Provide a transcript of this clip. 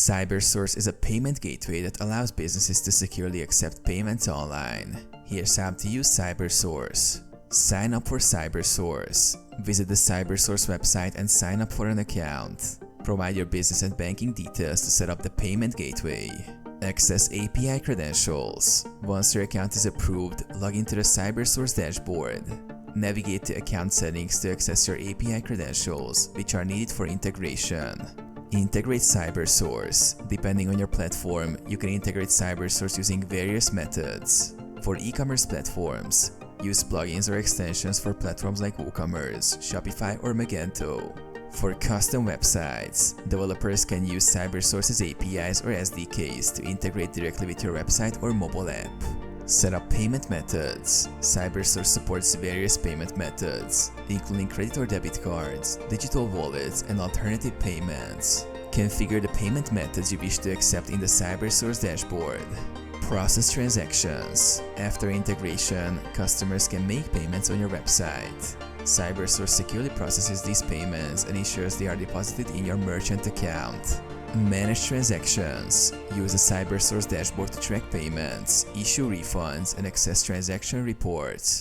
Cybersource is a payment gateway that allows businesses to securely accept payments online. Here's how to use Cybersource. Sign up for Cybersource. Visit the Cybersource website and sign up for an account. Provide your business and banking details to set up the payment gateway. Access API credentials. Once your account is approved, log into the Cybersource dashboard. Navigate to account settings to access your API credentials, which are needed for integration. Integrate Cybersource. Depending on your platform, you can integrate Cybersource using various methods. For e-commerce platforms, use plugins or extensions for platforms like WooCommerce, Shopify, or Magento. For custom websites, developers can use Cybersource's APIs or SDKs to integrate directly with your website or mobile app. Set up payment methods. Cybersource supports various payment methods, including credit or debit cards, digital wallets, and alternative payments. Configure the payment methods you wish to accept in the Cybersource dashboard. Process transactions. After integration, customers can make payments on your website. Cybersource securely processes these payments and ensures they are deposited in your merchant account. Manage transactions. Use the Cybersource dashboard to track payments, issue refunds, and access transaction reports.